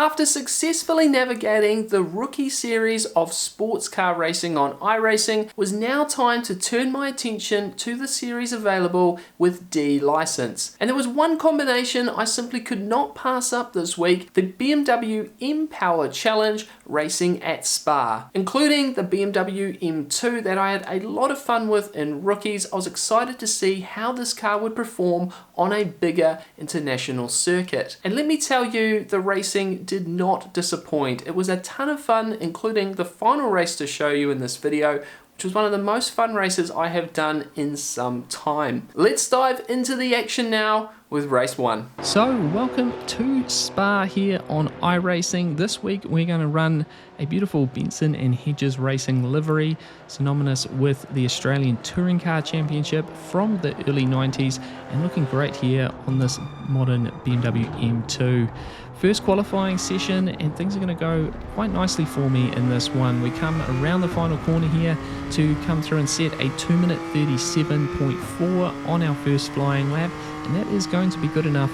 After successfully navigating the rookie series of sports car racing on iRacing, it was now time to turn my attention to the series available with D license. And there was one combination I simply could not pass up this week, the BMW M-Power Challenge racing at Spa. Including the BMW M2 that I had a lot of fun with in rookies, I was excited to see how this car would perform on a bigger international circuit. And let me tell you, the racing did not disappoint. It was a ton of fun, including the final race to show you in this video, which was one of the most fun races I have done in some time. Let's dive into the action now with race 1. So welcome to Spa here on iRacing. This week we're going to run a beautiful Benson and Hedges Racing livery, synonymous with the Australian Touring Car Championship from the early 90s, and looking great here on this modern BMW M2. First qualifying session, and things are going to go quite nicely for me in this one. We come around the final corner here to come through and set a 2 minute 37.4 on our first flying lap, and that is going to be good enough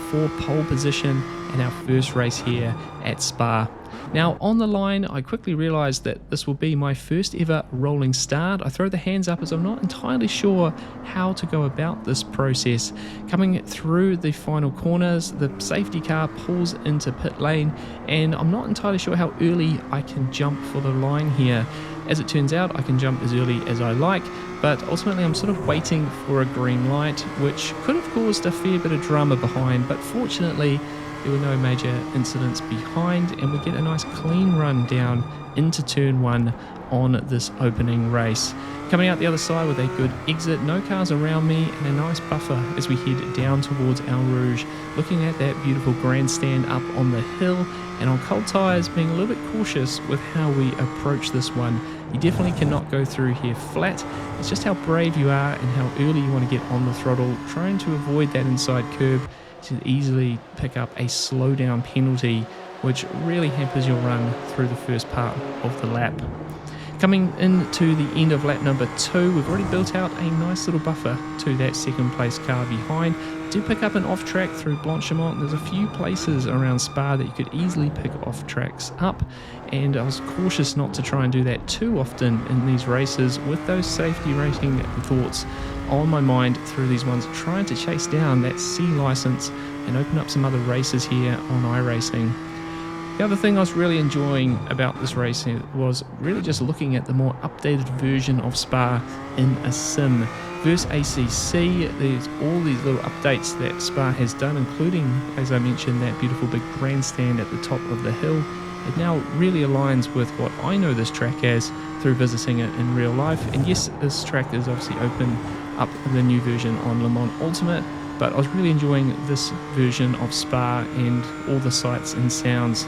for pole position in our first race here at Spa. Now on the line, I quickly realized that this will be my first ever rolling start. I throw the hands up as I'm not entirely sure how to go about this process. Coming through the final corners, the safety car pulls into pit lane, and I'm not entirely sure how early I can jump for the line here. As it turns out, I can jump as early as I like, but ultimately I'm sort of waiting for a green light, which could have caused a fair bit of drama behind, but fortunately there were no major incidents behind, and we get a nice clean run down into turn 1 on this opening race. Coming out the other side with a good exit, no cars around me, and a nice buffer as we head down towards El Rouge, looking at that beautiful grandstand up on the hill, and on cold tyres being a little bit cautious with how we approach this one. You definitely cannot go through here flat. It's just how brave you are and how early you want to get on the throttle, trying to avoid that inside curb to easily pick up a slowdown penalty, which really hampers your run through the first part of the lap. Coming into the end of lap number 2, we've already built out a nice little buffer to that second place car behind. Do pick up an off track through Blanchimont. There's a few places around Spa that you could easily pick off tracks up, and I was cautious not to try and do that too often in these races, with those safety rating thoughts on my mind through these ones, trying to chase down that C license and open up some other races here on iRacing. The other thing I was really enjoying about this racing was really just looking at the more updated version of Spa in a sim. Versus ACC, there's all these little updates that Spa has done, including, as I mentioned, that beautiful big grandstand at the top of the hill. It now really aligns with what I know this track as through visiting it in real life. And yes, this track is obviously open up the new version on Le Mans Ultimate, but I was really enjoying this version of Spa and all the sights and sounds.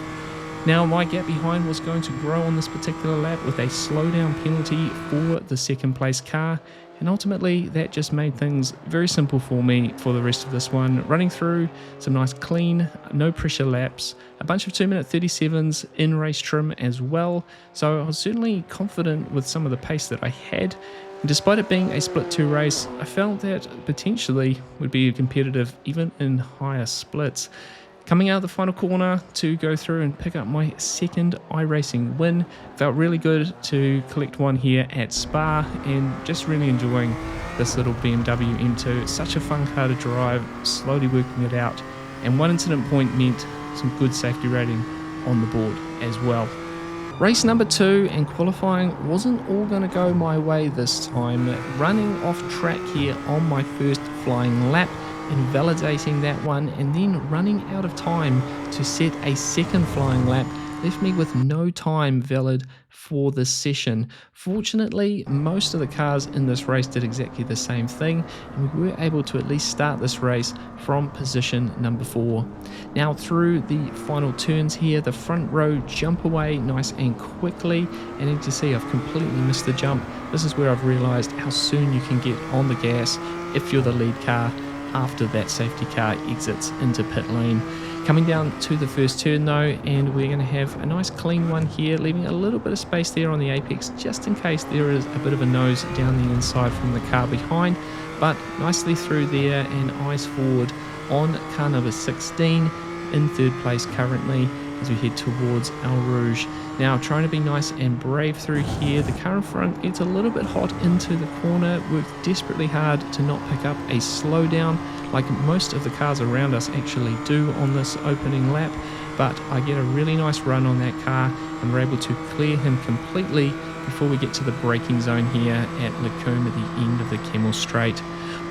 Now my gap behind was going to grow on this particular lap with a slowdown penalty for the second place car, and ultimately that just made things very simple for me for the rest of this one, running through some nice clean, no pressure laps, a bunch of 2 minute 37s in race trim as well, so I was certainly confident with some of the pace that I had. And despite it being a split 2 race, I felt that potentially would be competitive even in higher splits. Coming out of the final corner to go through and pick up my second iRacing win. Felt really good to collect one here at Spa, and just really enjoying this little BMW M2. It's such a fun car to drive, slowly working it out, and one incident point meant some good safety rating on the board as well. Race number 2 and qualifying wasn't all going to go my way this time. Running off track here on my first flying lap, invalidating that one, and then running out of time to set a second flying lap left me with no time valid for this session. Fortunately, most of the cars in this race did exactly the same thing, and we were able to at least start this race from position number 4. Now through the final turns here, the front row jump away nice and quickly, and as you see, I've completely missed the jump. This is where I've realized how soon you can get on the gas if you're the lead car after that safety car exits into pit lane. Coming down to the first turn though, and we're going to have a nice clean one here, leaving a little bit of space there on the apex just in case there is a bit of a nose down the inside from the car behind, but nicely through there and eyes forward on car number 16 in third place currently, as we head towards El Rouge. Now trying to be nice and brave through here. The car in front gets a little bit hot into the corner, works desperately hard to not pick up a slowdown like most of the cars around us actually do on this opening lap, but I get a really nice run on that car and we're able to clear him completely before we get to the braking zone here at Lacombe at the end of the Kemmel Straight.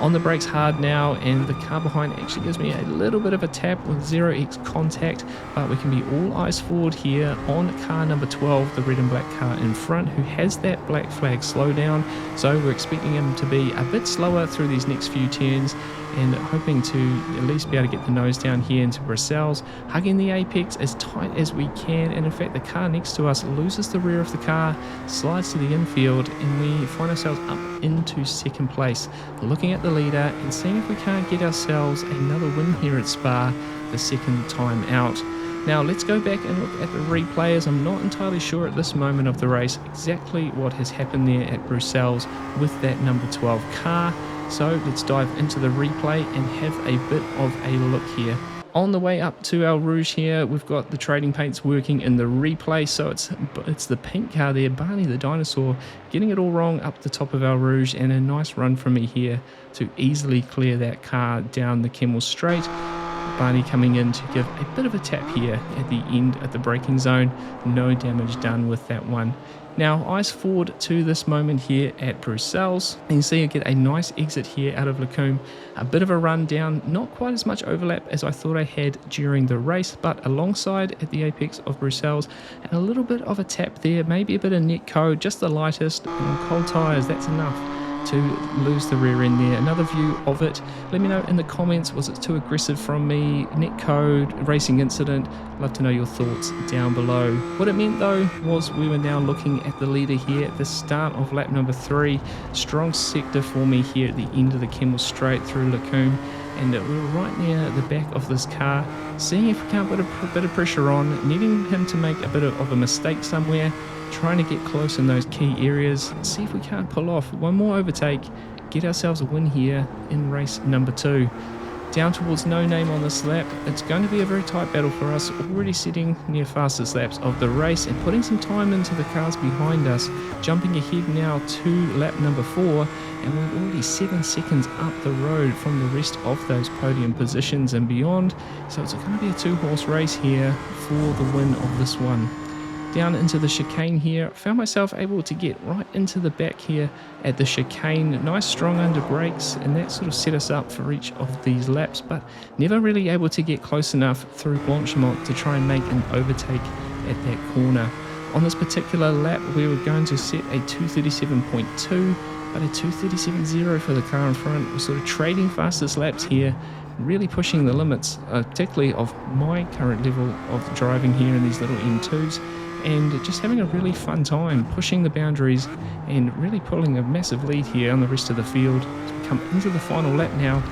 On the brakes hard now, and the car behind actually gives me a little bit of a tap with 0x contact, but we can be all eyes forward here on car number 12, the red and black car in front, who has that black flag slowdown. So we're expecting him to be a bit slower through these next few turns, and hoping to at least be able to get the nose down here into Bruxelles, hugging the apex as tight as we can. And in fact, the car next to us loses the rear of the car, slides to the infield, and we find ourselves up into second place, looking at the leader and seeing if we can't get ourselves another win here at Spa the second time out. Now let's go back and look at the replay, as I'm not entirely sure at this moment of the race exactly what has happened there at Bruxelles with that number 12 car. So let's dive into the replay and have a bit of a look here. On the way up to El Rouge here, we've got the trading paints working in the replay. So it's the pink car there, Barney the dinosaur, getting it all wrong up the top of El Rouge, and a nice run from me here to easily clear that car down the Kemmel Straight. Barney coming in to give a bit of a tap here at the end at the braking zone. No damage done with that one. Now eyes forward to this moment here at Bruxelles. You can see I get a nice exit here out of Lacombe. A bit of a run down, not quite as much overlap as I thought I had during the race, but alongside at the apex of Bruxelles, and a little bit of a tap there, maybe a bit of net code, just the lightest, and on cold tyres that's enough to lose the rear end there. Another view of it, let me know in the comments, was it too aggressive from me? Net code, racing incident, love to know your thoughts down below. What it meant though was we were now looking at the leader here at the start of lap number 3. Strong sector for me here at the end of the Kemmel Straight through Lacombe, and we were right near the back of this car, seeing if we can't put a bit of pressure on, needing him to make a bit of a mistake somewhere, trying to get close in those key areas, see if we can't pull off one more overtake, get ourselves a win here in race number 2. Down towards no name on this lap. It's going to be a very tight battle for us, already sitting near fastest laps of the race and putting some time into the cars behind us, jumping ahead now to lap number 4, and we're already 7 seconds up the road from the rest of those podium positions and beyond. So it's going to be a 2-horse race here for the win of this one. Down into the chicane here, found myself able to get right into the back here at the chicane. Nice strong under brakes, and that sort of set us up for each of these laps, but never really able to get close enough through Blanchemont to try and make an overtake at that corner. On this particular lap we were going to set a 237.2, but a 237.0 for the car in front. We're sort of trading fastest laps here, really pushing the limits, particularly of my current level of driving here in these little M2s, and just having a really fun time pushing the boundaries and really pulling a massive lead here on the rest of the field. As we come into the final lap now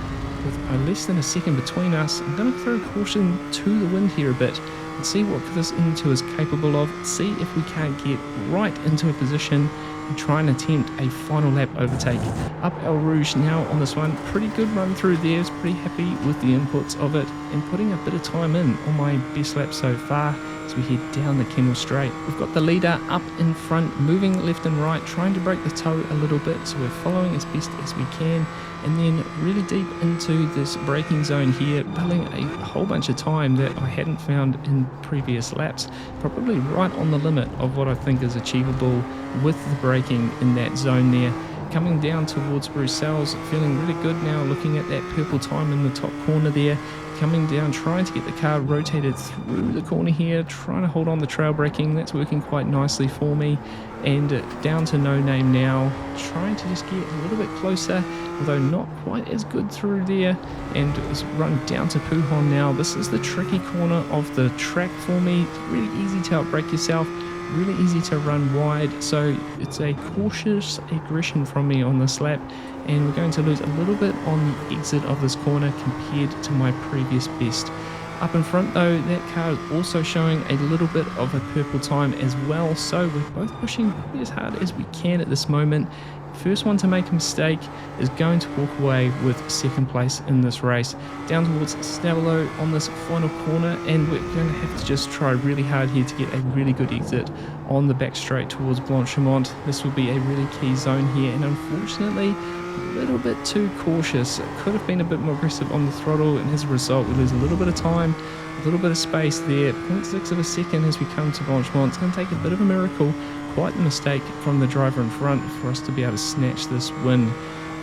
with less than a second between us, I'm going to throw caution to the wind here a bit and see what this M2 is capable of, see if we can't get right into a position and try and attempt a final lap overtake. Up El Rouge now on this one, pretty good run through there, was pretty happy with the inputs of it and putting a bit of time in on my best lap so far as we head down the Kemmel Straight. We've got the leader up in front, moving left and right, trying to break the toe a little bit, so we're following as best as we can, and then really deep into this braking zone here, building a whole bunch of time that I hadn't found in previous laps, probably right on the limit of what I think is achievable with the braking in that zone there. Coming down towards Bruxelles, feeling really good now, looking at that purple time in the top corner there, coming down, trying to get the car rotated through the corner here, trying to hold on the trail braking, that's working quite nicely for me, and down to no name now, trying to just get a little bit closer, although not quite as good through there, and it's run down to Pujon now. This is the tricky corner of the track for me. It's really easy to outbrake yourself, really easy to run wide, so it's a cautious aggression from me on this lap, and we're going to lose a little bit on the exit of this corner compared to my previous best. Up in front though, that car is also showing a little bit of a purple time as well, so we're both pushing probably as hard as we can at this moment, first one to make a mistake is going to walk away with second place in this race. Down towards Stavelot on this final corner, and we're going to have to just try really hard here to get a really good exit on the back straight towards Blanchimont. This will be a really key zone here, and unfortunately a little bit too cautious. It could have been a bit more aggressive on the throttle, and as a result we lose a little bit of time, a little bit of space there. 0.6 of a second as we come to Blanchimont. It's going to take a bit of a miracle, quite the mistake from the driver in front for us to be able to snatch this win.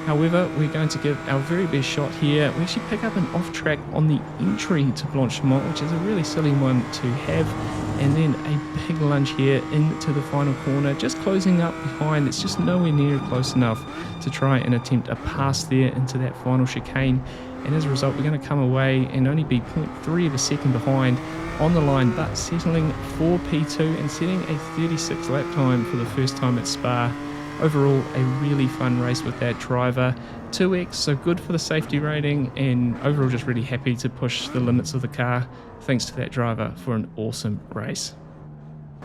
However, we're going to give our very best shot here. We actually pick up an off track on the entry to Blanchimont, which is a really silly one to have, and then a big lunge here into the final corner, just closing up behind. It's just nowhere near close enough to try and attempt a pass there into that final chicane, and as a result we're going to come away and only be 0.3 of a second behind on the line, but settling for P2 and setting a 36 lap time for the first time at Spa. Overall, a really fun race with that driver. 2x, so good for the safety rating, and overall just really happy to push the limits of the car thanks to that driver for an awesome race.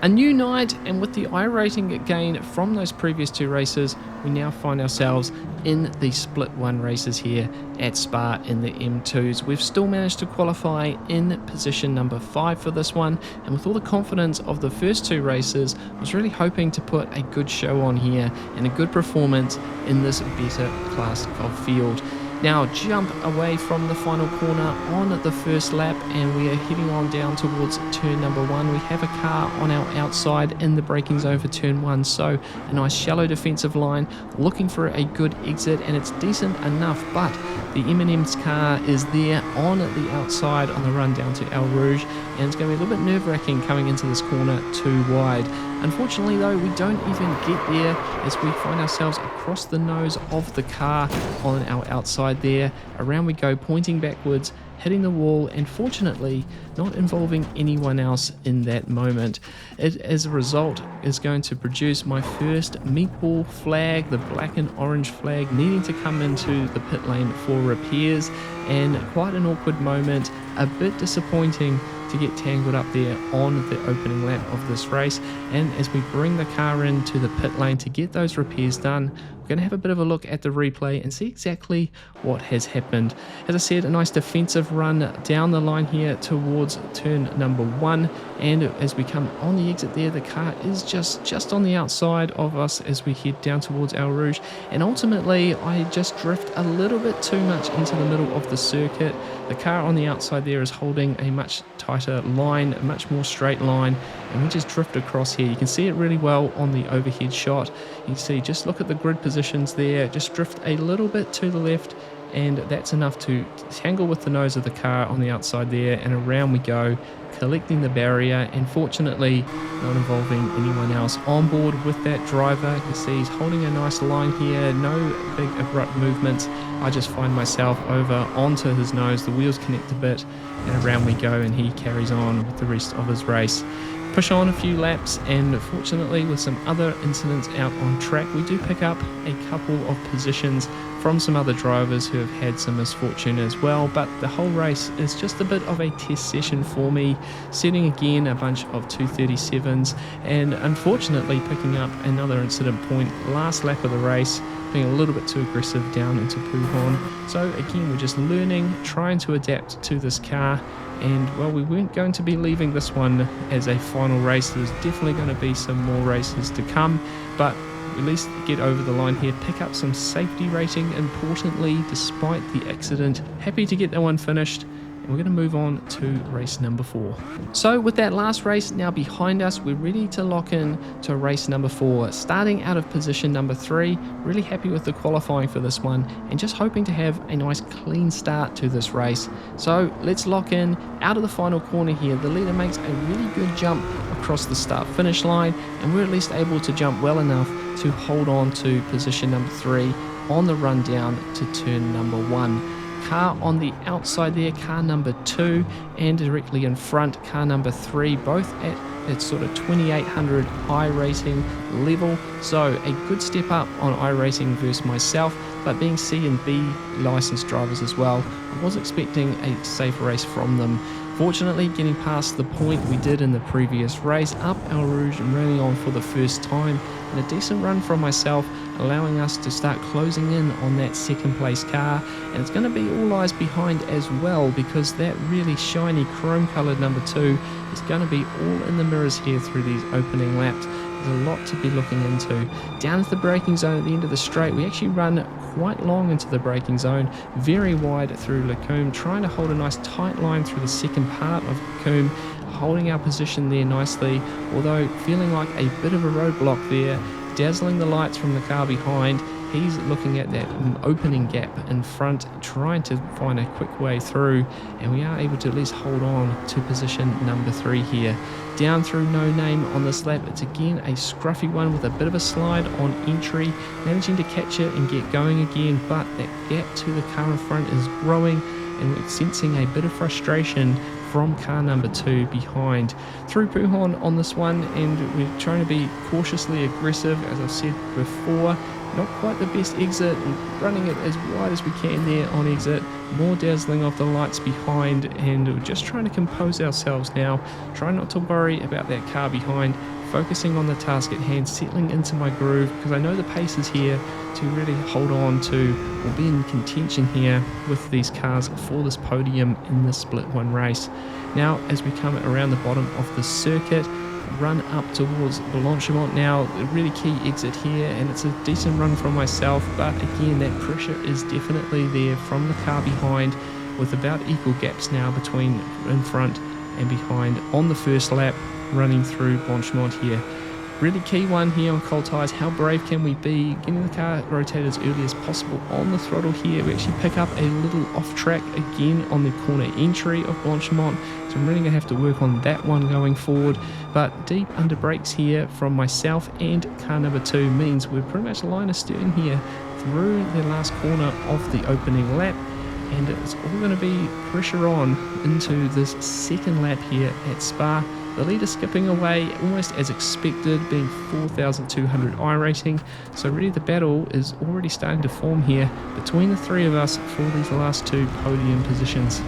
A new night, and with the iRacing gain from those previous two races, we now find ourselves in the split one races here at Spa in the M2s. We've still managed to qualify in position number 5 for this one, and with all the confidence of the first two races, I was really hoping to put a good show on here and a good performance in this better class of field. Now jump away from the final corner on the first lap, and we are heading on down towards turn number 1. We have a car on our outside in the braking zone for turn 1, so a nice shallow defensive line, looking for a good exit, and it's decent enough, but the M&M's car is there on the outside on the run down to El Rouge, and it's going to be a little bit nerve-wracking coming into this corner too wide. Unfortunately though, we don't even get there as we find ourselves across the nose of the car on our outside there. Around we go, pointing backwards, hitting the wall, and fortunately not involving anyone else in that moment. It, as a result, is going to produce my first meatball flag, the black and orange flag, needing to come into the pit lane for repairs, and quite an awkward moment, a bit disappointing to get tangled up there on the opening lap of this race. And as we bring the car into the pit lane to get those repairs done, we're going to have a bit of a look at the replay and see exactly what has happened. As I said, a nice defensive run down the line here towards turn number 1, and as we come on the exit there, the car is just on the outside of us as we head down towards El Rouge, and ultimately I just drift a little bit too much into the middle of the circuit. The car on the outside there is holding a much tighter line, a much more straight line, and we just drift across here. You can see it really well on the overhead shot. You can see, just look at the grid positions there, just drift a little bit to the left, and that's enough to tangle with the nose of the car on the outside there, and around we go, collecting the barrier, and fortunately not involving anyone else on board with that driver. You can see he's holding a nice line here, no big abrupt movements. I just find myself over onto his nose, the wheels connect a bit, and around we go, and he carries on with the rest of his race. Push on a few laps, and fortunately with some other incidents out on track, we do pick up a couple of positions from some other drivers who have had some misfortune as well, but the whole race is just a bit of a test session for me, setting again a bunch of 237s, and unfortunately picking up another incident point last lap of the race, being a little bit too aggressive down into Puhon. So again, we're just learning, trying to adapt to this car, and well, we weren't going to be leaving this one as a final race. There's definitely going to be some more races to come, but at least get over the line here, pick up some safety rating importantly despite the accident. Happy to get that one finished, and we're going to move on to race number 4. So with that last race now behind us, we're ready to lock in to race number 4, starting out of position number 3. Really happy with the qualifying for this one, and just hoping to have a nice clean start to this race. So let's lock in out of the final corner here. The leader makes a really good jump across the start finish line, and we're at least able to jump well enough to hold on to position number 3 on the run down to turn number 1. Car on the outside there, car number 2, and directly in front, car number 3, both at sort of 2800 iRacing level. So a good step up on iRacing versus myself, but being C and B licensed drivers as well, I was expecting a safe race from them. Fortunately, getting past the point we did in the previous race, up El Rouge and running on for the first time, and a decent run from myself allowing us to start closing in on that second place car. And it's going to be all eyes behind as well, because that really shiny chrome coloured number 2 is going to be all in the mirrors here through these opening laps. There's a lot to be looking into. Down at the braking zone at the end of the straight, we actually run quite long into the braking zone, very wide through Lacombe, trying to hold a nice tight line through the second part of Lacombe, holding our position there nicely, although feeling like a bit of a roadblock there, dazzling the lights from the car behind. He's looking at that opening gap in front, trying to find a quick way through, and we are able to at least hold on to position number 3 here. Down through No Name on this lap, it's again a scruffy one with a bit of a slide on entry, managing to catch it and get going again, but that gap to the car in front is growing, and we're sensing a bit of frustration from car number 2 behind. Through Puhon on this one, and we're trying to be cautiously aggressive, as I've said before. Not quite the best exit, and running it as wide as we can there on exit. More dazzling of the lights behind, and we're just trying to compose ourselves now. Try not to worry about that car behind, focusing on the task at hand, settling into my groove, because I know the pace is here to really hold on to, or be in contention here with these cars for this podium in this split one race. Now, as we come around the bottom of the circuit, run up towards Blanchimont now, a really key exit here, and it's a decent run from myself, but again that pressure is definitely there from the car behind, with about equal gaps now between in front and behind on the first lap, running through Blanchimont here. Really key one here on cold tyres. How brave can we be? Getting the car rotated as early as possible on the throttle here. We actually pick up a little off track again on the corner entry of Blanchimont, so I'm really going to have to work on that one going forward. But deep under brakes here from myself and car number 2 means we're pretty much line astern here through the last corner of the opening lap, and it's all going to be pressure on into this second lap here at Spa. The leader skipping away almost as expected, being 4,200 iRacing. So really the battle is already starting to form here between the 3 of us for these last 2 podium positions.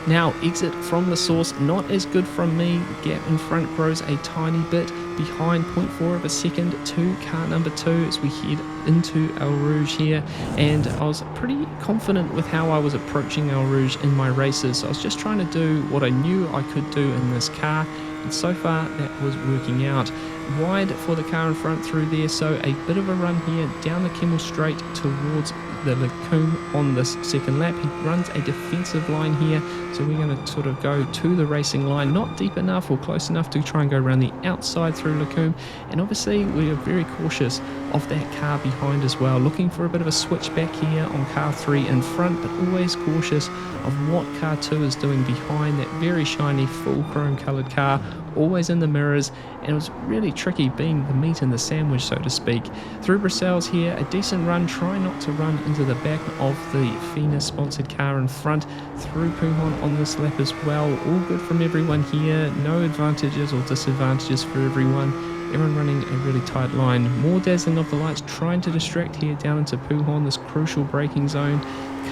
Now, exit from the source, not as good from me. Gap in front grows a tiny bit, behind 0.4 of a second to car number 2 as we head into El Rouge here. And I was pretty confident with how I was approaching El Rouge in my races. So I was just trying to do what I knew I could do in this car, and so far that was working out. Wide for the car in front through there, so a bit of a run here down the Kemmel Straight towards the Lacombe on this second lap. He runs a defensive line here, so we're going to sort of go to the racing line, not deep enough or close enough to try and go around the outside through Lacombe. And obviously we are very cautious of that car behind as well, looking for a bit of a switch back here on car 3 in front, but always cautious of what car 2 is doing behind that very shiny full chrome coloured car, always in the mirrors. And it was really tricky being the meat in the sandwich, so to speak. Through Brussels here, a decent run, try not to run into the back of the FINA sponsored car in front. Through Puhon on this lap as well, all good from everyone here, no advantages or disadvantages for everyone. Everyone running a really tight line. More dazzling of the lights, trying to distract here down into Puhon, this crucial braking zone.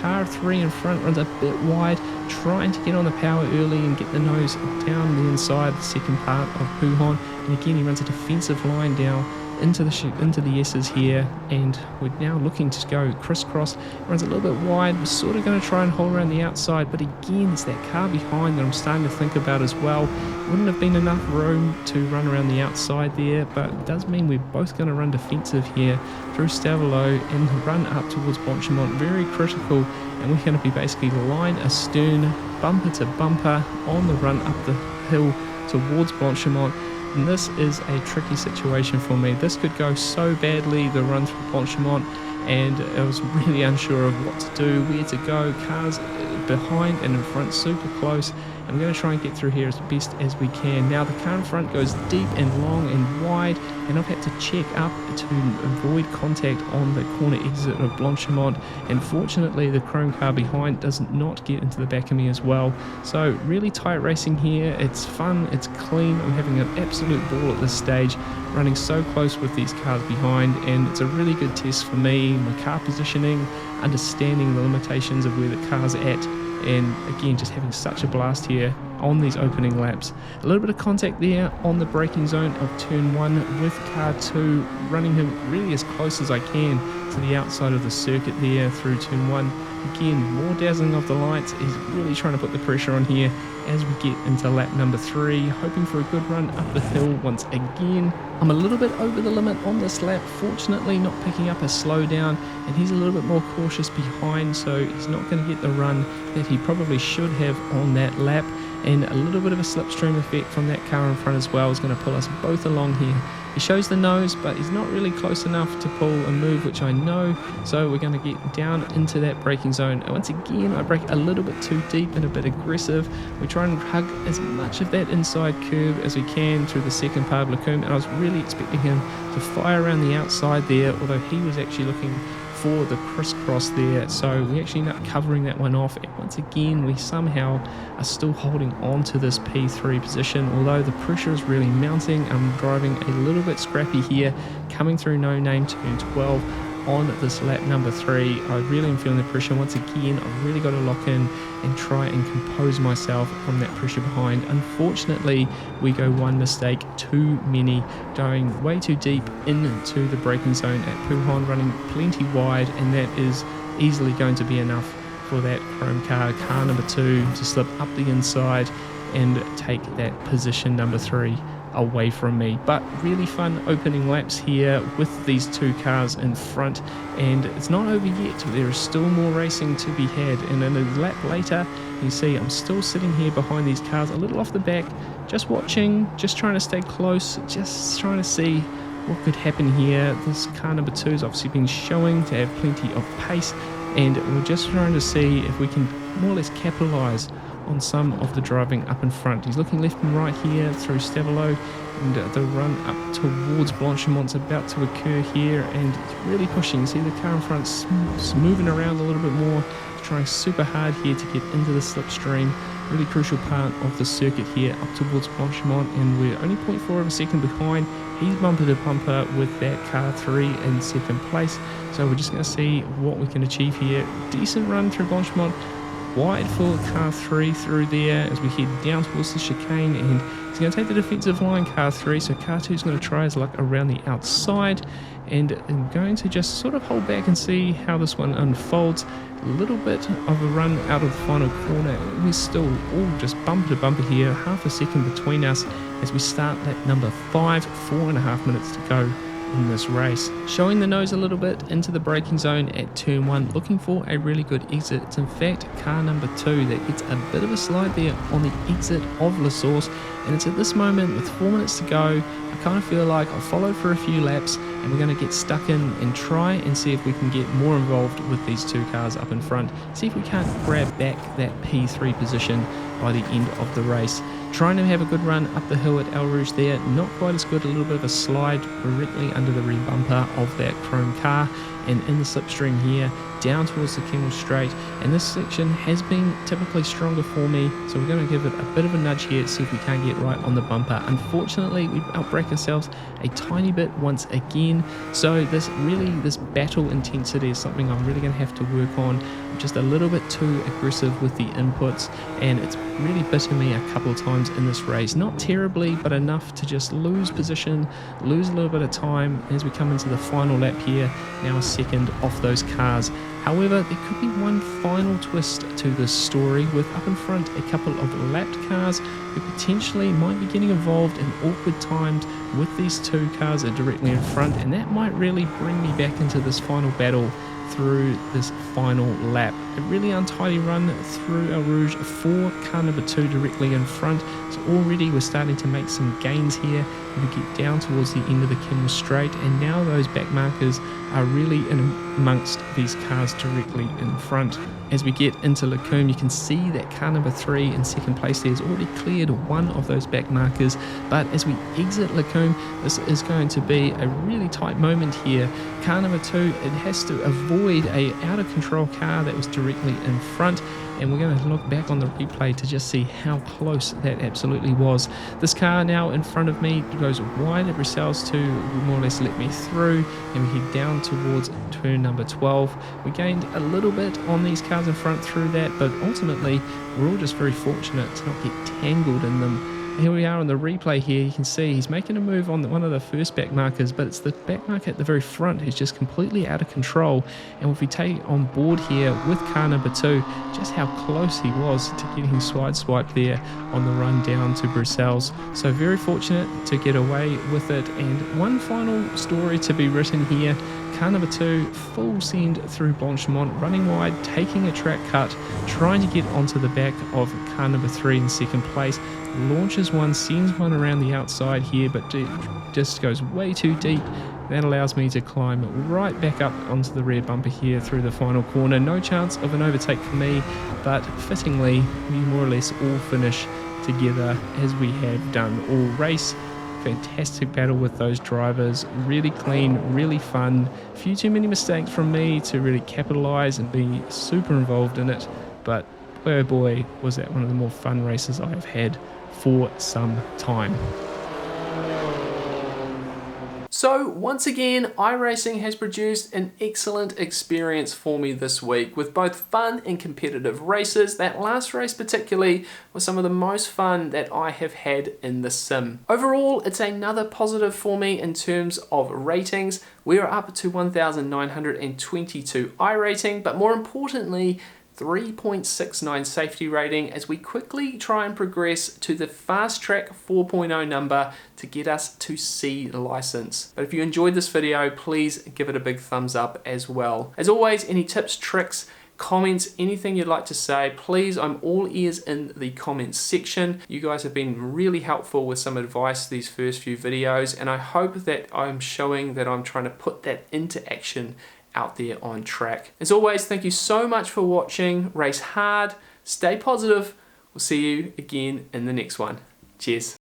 Car 3 in front runs a bit wide, trying to get on the power early and get the nose down the inside, the second part of Puhon. And again, he runs a defensive line down into the S's here, and we're now looking to go crisscross. Runs a little bit wide. We're sort of going to try and hold around the outside, but again, it's that car behind that I'm starting to think about as well. Wouldn't have been enough room to run around the outside there, but it does mean we're both going to run defensive here through Stavelot and run up towards Blanchimont. Very critical, and we're going to be basically line astern, bumper to bumper on the run up the hill towards Blanchimont. And this is a tricky situation for me. This could go so badly, the run through Blanchimont, and I was really unsure of what to do, where to go. Cars behind and in front super close. I'm going to try and get through here as best as we can. Now the car in front goes deep and long and wide, and I've had to check up to avoid contact on the corner exit of Blanchimont, and fortunately the chrome car behind does not get into the back of me as well. So really tight racing here. It's fun, it's clean. I'm having an absolute ball at this stage, running so close with these cars behind, and it's a really good test for me, my car positioning, understanding the limitations of where the car's at. And again, just having such a blast here on these opening laps. A little bit of contact there on the braking zone of turn 1 with car 2, running him really as close as I can to the outside of the circuit there through turn 1. Again, more dazzling of the lights. He's really trying to put the pressure on here as we get into lap number 3, hoping for a good run up the hill once again. I'm a little bit over the limit on this lap, fortunately not picking up a slowdown, and he's a little bit more cautious behind, so he's not going to get the run that he probably should have on that lap. And a little bit of a slipstream effect from that car in front as well is going to pull us both along here. He shows the nose, but he's not really close enough to pull a move, which I know, so we're going to get down into that braking zone. And once again, I brake a little bit too deep and a bit aggressive. We try and hug as much of that inside curve as we can through the second part of Lacombe, and I was really expecting him to fire around the outside there, although he was actually looking for the crisscross there, so we actually end up covering that one off. And once again, we somehow are still holding on to this P3 position, although the pressure is really mounting. I'm driving a little bit scrappy here, coming through no name turn 12 on this lap number 3. I really am feeling the pressure. Once again, I've really got to lock in and try and compose myself from that pressure behind. Unfortunately, we go one mistake too many, going way too deep into the braking zone at Puhon, running plenty wide, and that is easily going to be enough for that chrome car number 2 to slip up the inside and take that position number 3 away from me. But really fun opening laps here with these two cars in front, and it's not over yet. There is still more racing to be had, and in a lap later you see I'm still sitting here behind these cars a little off the back, just watching, just trying to stay close, just trying to see what could happen here. This car number 2 has obviously been showing to have plenty of pace, and we're just trying to see if we can more or less capitalize on some of the driving up in front. He's looking left and right here through Stavelo, and the run up towards Blanchemont's about to occur here, and it's really pushing. You see the car in front's moving around a little bit more, trying super hard here to get into the slipstream. Really crucial part of the circuit here up towards Blanchemont, and we're only 0.4 of a second behind. He's bumper to bumper with that car 3 in second place, so we're just going to see what we can achieve here. Decent run through Blanchemont, wide for car 3 through there as we head down towards the chicane, and he's going to take the defensive line, car 3, so car 2 is going to try his luck around the outside, and I'm going to just sort of hold back and see how this one unfolds. A little bit of a run out of the final corner. We're still all just bumper to bumper here, half a second between us as we start lap number 5, 4.5 minutes to go in this race. Showing the nose a little bit into the braking zone at turn 1, looking for a really good exit. It's in fact car number 2 that gets a bit of a slide there on the exit of La Source, and it's at this moment with 4 minutes to go, I kind of feel like I've followed for a few laps and we're going to get stuck in and try and see if we can get more involved with these two cars up in front, see if we can't grab back that P3 position by the end of the race. Trying to have a good run up the hill at El Rouge there, not quite as good, a little bit of a slide directly under the rear bumper of that chrome car, and in the slipstream here down towards the Kemmel Straight, and this section has been typically stronger for me, so we're going to give it a bit of a nudge here to see if we can't get right on the bumper. Unfortunately, we've outbraked ourselves a tiny bit once again, so this battle intensity is something I'm really going to have to work on. I'm just a little bit too aggressive with the inputs, and it's really bitten me a couple of times in this race. Not terribly, but enough to just lose position, lose a little bit of time as we come into the final lap here, now a second off those cars. However, there could be one final twist to this story, with up in front a couple of lapped cars who potentially might be getting involved in awkward times with these two cars that are directly in front, and that might really bring me back into this final battle through this final lap. A really untidy run through El Rouge for car number 2 directly in front, so already we're starting to make some gains here. We get down towards the end of the Kemmel Straight, and now those back markers are really in amongst these cars directly in front. As we get into Lacombe, you can see that car number 3 in second place there has already cleared one of those back markers, but as we exit Lacombe, this is going to be a really tight moment here. Car number 2, it has to avoid a out of control car that was directly directly in front, and we're going to look back on the replay to just see how close that absolutely was. This car now in front of me goes wide at Brussels to more or less let me through, and we head down towards turn number 12. We gained a little bit on these cars in front through that, but ultimately we're all just very fortunate to not get tangled in them. Here we are on the replay here. You can see he's making a move on one of the first back markers, but it's the back marker at the very front who's just completely out of control. And if we take on board here with car number 2, just how close he was to getting sideswiped there on the run down to Brussels. So very fortunate to get away with it. And one final story to be written here. Car number 2, full send through Blanchimont, running wide, taking a track cut, trying to get onto the back of car number 3 in second place. Launches one, sends one around the outside here, but it just goes way too deep. That allows me to climb right back up onto the rear bumper here through the final corner. No chance of an overtake for me, but fittingly, we more or less all finish together as we have done all race. Fantastic battle with those drivers, really clean, really fun. A few too many mistakes from me to really capitalize and be super involved in it, but boy oh boy, was that one of the more fun races I have had for some time. So once again, iRacing has produced an excellent experience for me this week with both fun and competitive races. That last race particularly was some of the most fun that I have had in the sim. Overall, it's another positive for me in terms of ratings. We are up to 1,922 iRating, but more importantly, 3.69 safety rating as we quickly try and progress to the Fast Track 4.0 number to get us to C license. But if you enjoyed this video, please give it a big thumbs up as well. As always, any tips, tricks, comments, anything you'd like to say, please, I'm all ears in the comments section. You guys have been really helpful with some advice these first few videos, and I hope that I'm showing that I'm trying to put that into action out there on track. As always, thank you so much for watching. Race hard, stay positive. We'll see you again in the next one. Cheers.